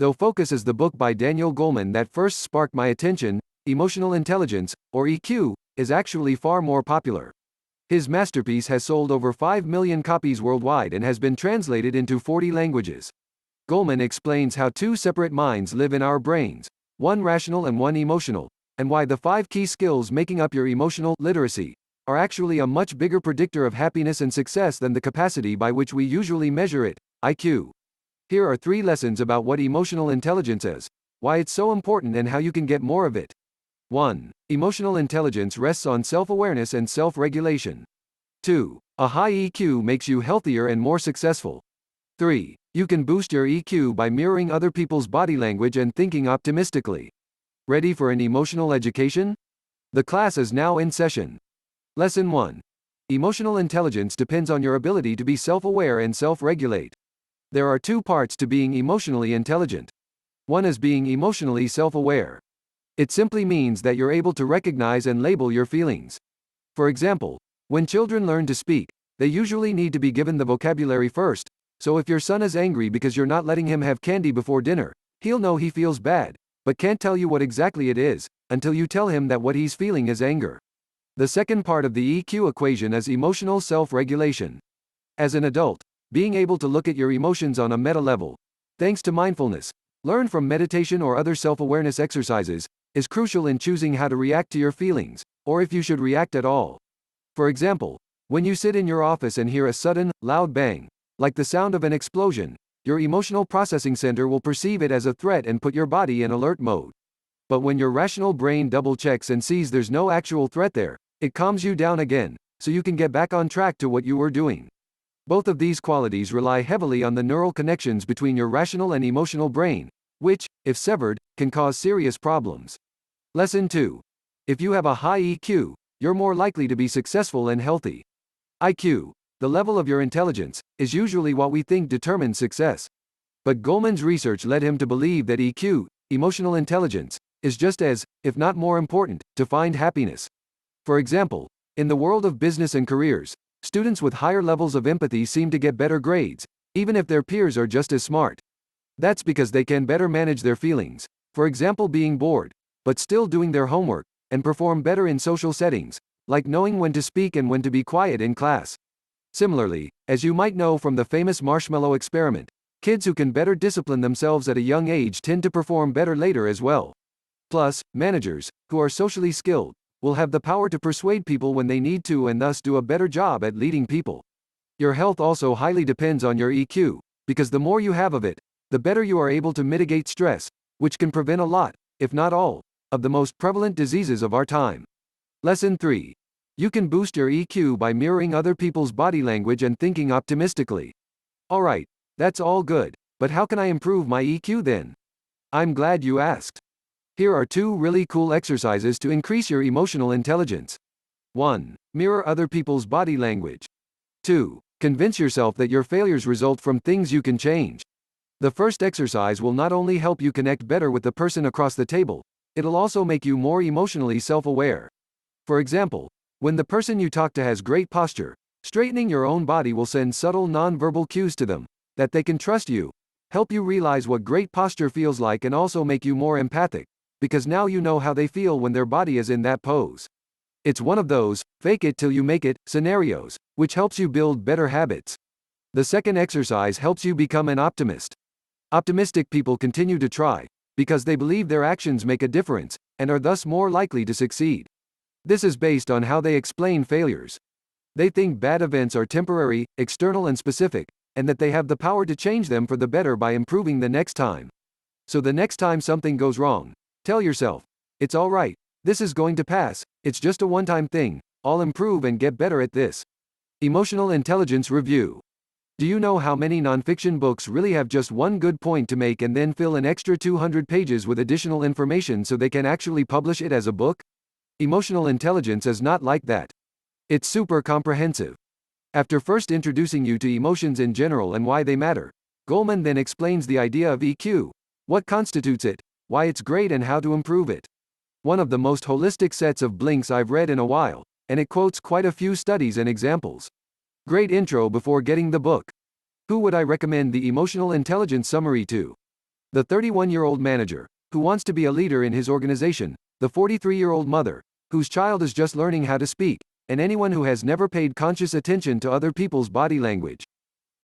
Though Focus is the book by Daniel Goleman that first sparked my attention, Emotional Intelligence, or EQ, is actually far more popular. His masterpiece has sold over 5 million copies worldwide and has been translated into 40 languages. Goleman explains how two separate minds live in our brains, one rational and one emotional, and why the 5 key skills making up your emotional literacy are actually a much bigger predictor of happiness and success than the capacity by which we usually measure it, IQ. Here are 3 lessons about what emotional intelligence is, why it's so important and how you can get more of it. 1. Emotional intelligence rests on self-awareness and self-regulation. 2. A high EQ makes you healthier and more successful. 3. You can boost your EQ by mirroring other people's body language and thinking optimistically. Ready for an emotional education? The class is now in session. Lesson 1. Emotional intelligence depends on your ability to be self-aware and self-regulate. There are 2 parts to being emotionally intelligent. One is being emotionally self-aware. It simply means that you're able to recognize and label your feelings. For example, when children learn to speak, they usually need to be given the vocabulary first, so if your son is angry because you're not letting him have candy before dinner, he'll know he feels bad, but can't tell you what exactly it is, until you tell him that what he's feeling is anger. The second part of the EQ equation is emotional self-regulation. As an adult, being able to look at your emotions on a meta level, thanks to mindfulness, learn from meditation or other self-awareness exercises, is crucial in choosing how to react to your feelings, or if you should react at all. For example, when you sit in your office and hear a sudden, loud bang, like the sound of an explosion, your emotional processing center will perceive it as a threat and put your body in alert mode. But when your rational brain double-checks and sees there's no actual threat there, it calms you down again, so you can get back on track to what you were doing. Both of these qualities rely heavily on the neural connections between your rational and emotional brain, which, if severed, can cause serious problems. Lesson 2. If you have a high EQ, you're more likely to be successful and healthy. IQ, the level of your intelligence, is usually what we think determines success. But Goleman's research led him to believe that EQ, emotional intelligence, is just as, if not more important, to find happiness. For example, in the world of business and careers, students with higher levels of empathy seem to get better grades, even if their peers are just as smart. That's because they can better manage their feelings, for example being bored, but still doing their homework, and perform better in social settings, like knowing when to speak and when to be quiet in class. Similarly, as you might know from the famous marshmallow experiment, kids who can better discipline themselves at a young age tend to perform better later as well. Plus, managers, who are socially skilled, will have the power to persuade people when they need to and thus do a better job at leading people. Your health also highly depends on your EQ, because the more you have of it, the better you are able to mitigate stress, which can prevent a lot, if not all, of the most prevalent diseases of our time. Lesson 3. You can boost your EQ by mirroring other people's body language and thinking optimistically. Alright, that's all good, but how can I improve my EQ then? I'm glad you asked. Here are 2 really cool exercises to increase your emotional intelligence. 1. Mirror other people's body language. 2. Convince yourself that your failures result from things you can change. The first exercise will not only help you connect better with the person across the table, it'll also make you more emotionally self-aware. For example, when the person you talk to has great posture, straightening your own body will send subtle non-verbal cues to them, that they can trust you, help you realize what great posture feels like and also make you more empathic, because now you know how they feel when their body is in that pose. It's one of those, fake it till you make it, scenarios, which helps you build better habits. The second exercise helps you become an optimist. Optimistic people continue to try, because they believe their actions make a difference, and are thus more likely to succeed. This is based on how they explain failures. They think bad events are temporary, external and specific, and that they have the power to change them for the better by improving the next time. So the next time something goes wrong, tell yourself, it's alright, this is going to pass, it's just a one-time thing, I'll improve and get better at this. Emotional Intelligence Review. Do you know how many nonfiction books really have just one good point to make and then fill an extra 200 pages with additional information so they can actually publish it as a book? Emotional intelligence is not like that. It's super comprehensive. After first introducing you to emotions in general and why they matter, Goleman then explains the idea of EQ, what constitutes it, why it's great and how to improve it. One of the most holistic sets of blinks I've read in a while, and it quotes quite a few studies and examples. Great intro before getting the book. Who would I recommend the Emotional Intelligence Summary to? The 31-year-old manager, who wants to be a leader in his organization, the 43-year-old mother, whose child is just learning how to speak, and anyone who has never paid conscious attention to other people's body language.